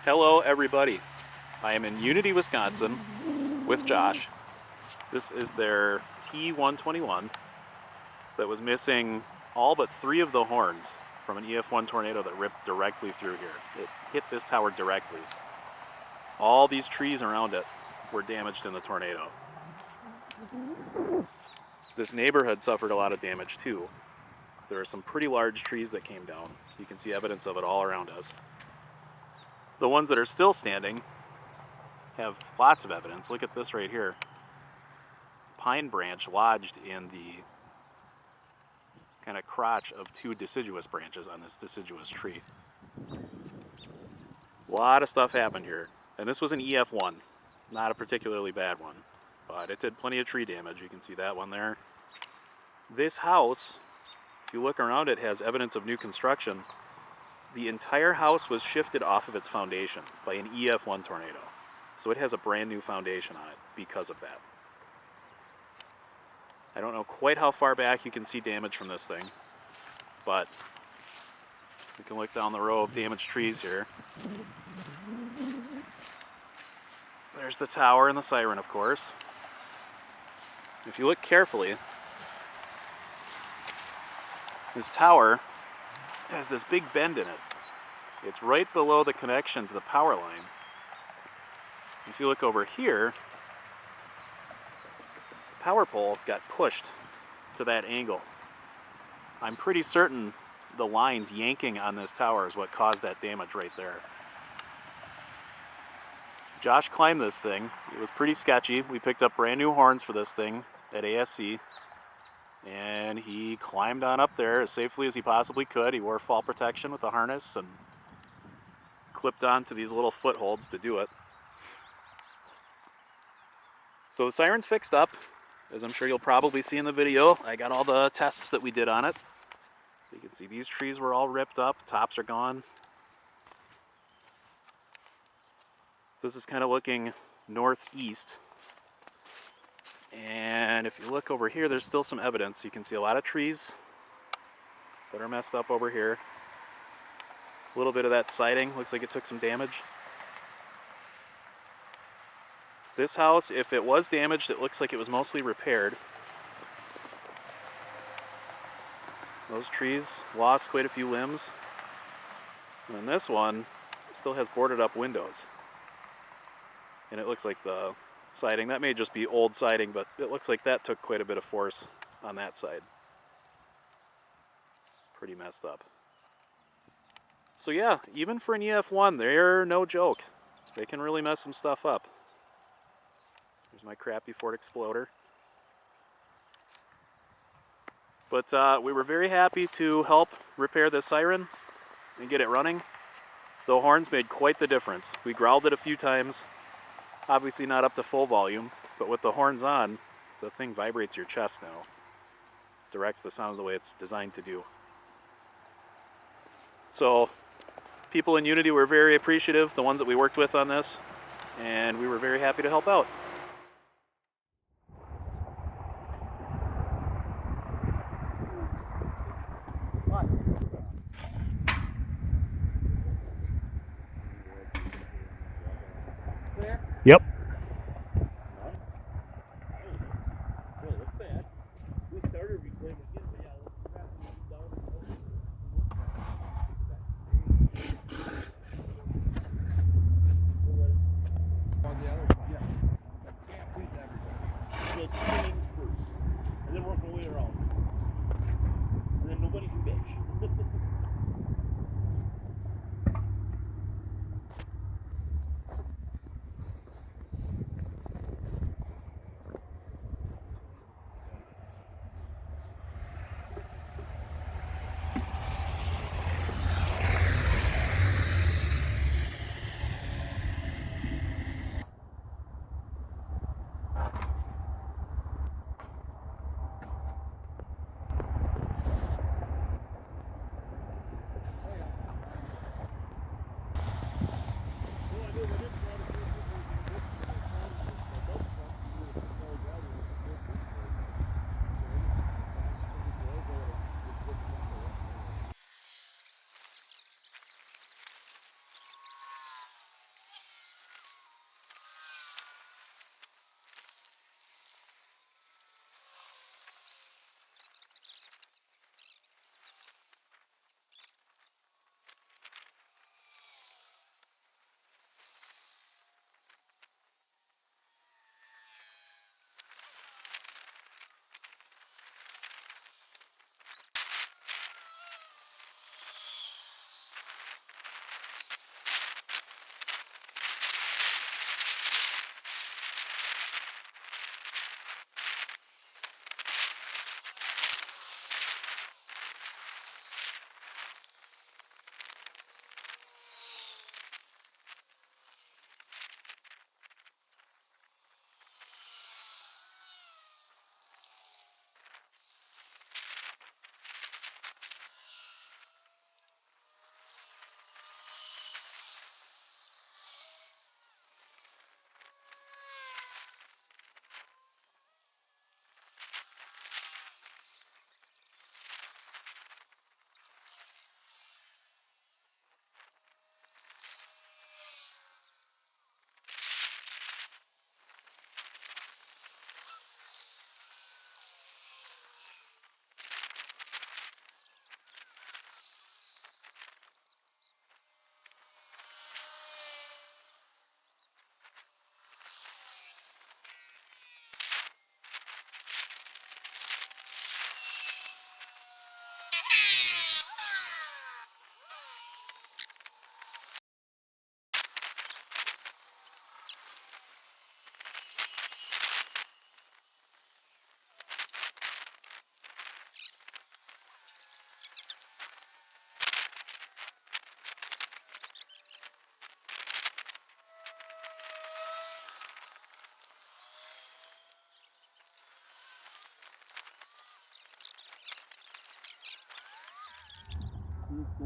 Hello everybody, I am in Unity, Wisconsin with Josh. This is their T-121 that was missing all but 3 of the horns from an EF1 tornado that ripped directly through here. It hit this tower directly. All these trees around it were damaged in the tornado. This neighborhood suffered a lot of damage too. There are some pretty large trees that came down. You can see evidence of it all around us. The ones that are still standing have lots of evidence. Look at this right here. Pine branch lodged in the kind of crotch of 2 deciduous branches on this deciduous tree. A lot of stuff happened here. And this was an EF1, not a particularly bad one, but it did plenty of tree damage. You can see that one there. This house, if you look around it, has evidence of new construction. The entire house was shifted off of its foundation by an EF1 tornado. So it has a brand new foundation on it because of that. I don't know quite how far back you can see damage from this thing, but we can look down the row of damaged trees here. There's the tower and the Siren, of course. If you look carefully, this tower has this big bend in it. It's right below the connection to the power line. If you look over here, the power pole got pushed to that angle. I'm pretty certain the lines yanking on this tower is what caused that damage right there. Josh climbed this thing. It was pretty sketchy. We picked up brand new horns for this thing at ASC. And he climbed on up there as safely as he possibly could. He wore fall protection with a harness and clipped onto these little footholds to do it. So the Siren's fixed up, as I'm sure you'll probably see in the video. I got all the tests that we did on it. You can see these trees were all ripped up, the tops are gone. This is kind of looking northeast. And if you look over here, there's still some evidence. You can see a lot of trees that are messed up over here. A little bit of that siding, looks like it took some damage. This house, if it was damaged, it looks like it was mostly repaired. Those trees lost quite a few limbs. And then this one still has boarded up windows. And it looks like the siding, that may just be old siding, but it looks like that took quite a bit of force on that side. Pretty messed up. So yeah, even for an EF1, they're no joke. They can really mess some stuff up. There's my crappy Ford Exploder. But we were very happy to help repair the Siren and get it running. The horns made quite the difference. We growled it a few times. Obviously not up to full volume, but with the horns on, the thing vibrates your chest now. Directs the sound the way it's designed to do. So, people in Unity were very appreciative, the ones that we worked with on this, and we were very happy to help out. Yep.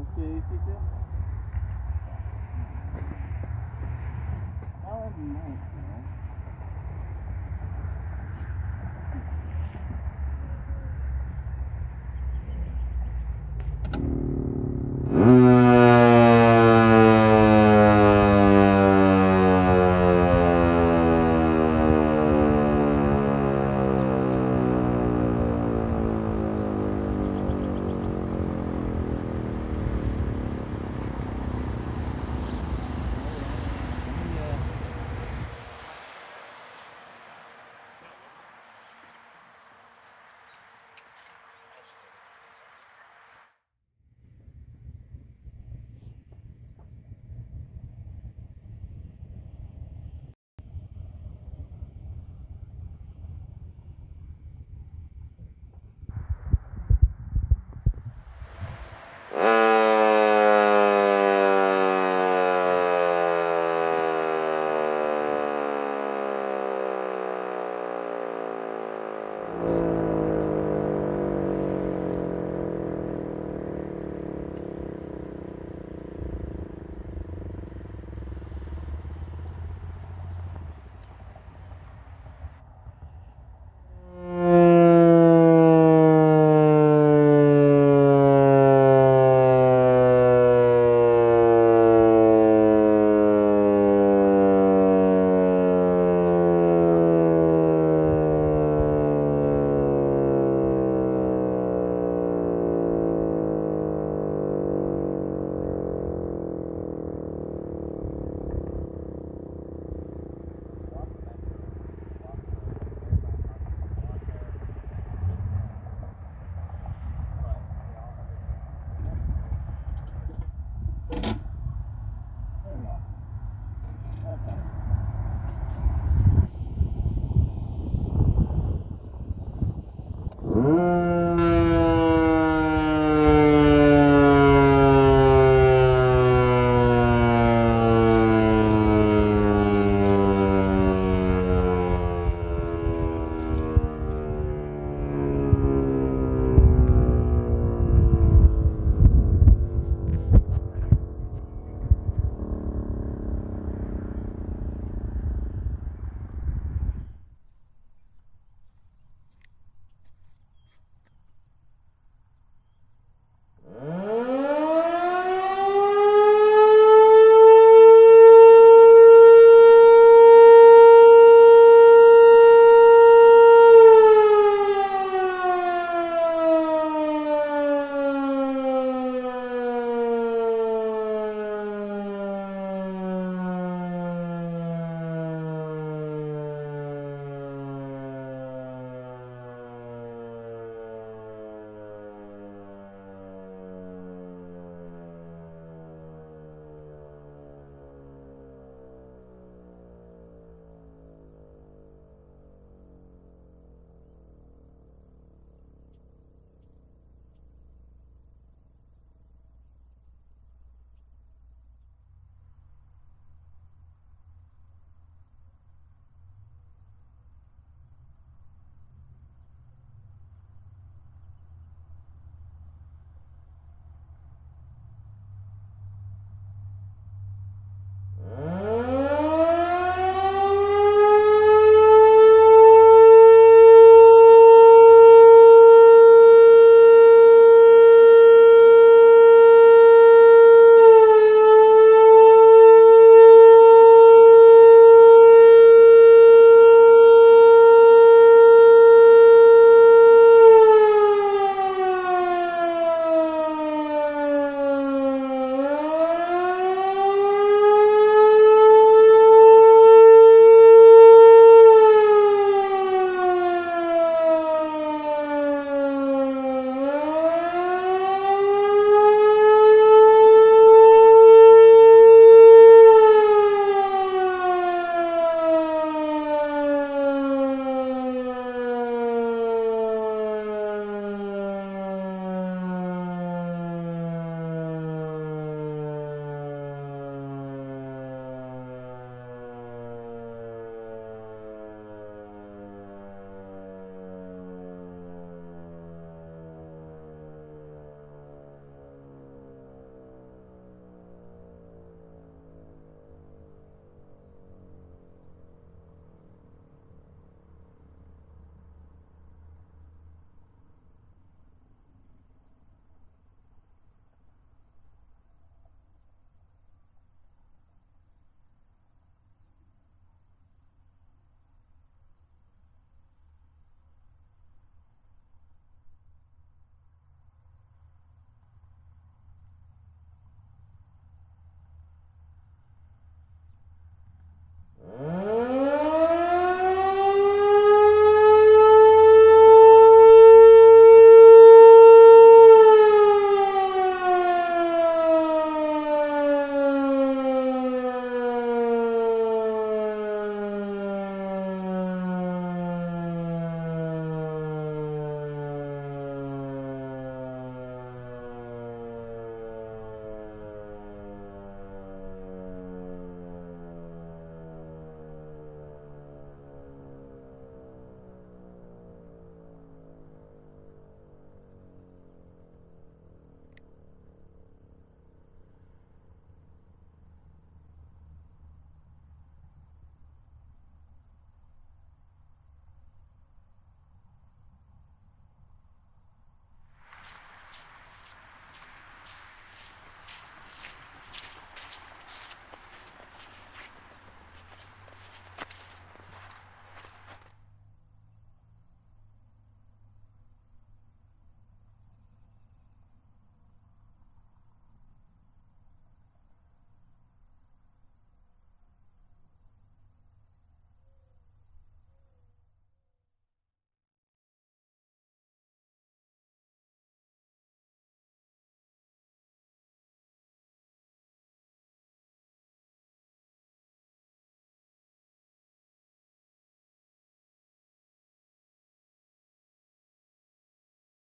Let's see ASC too. Well, every night, you know.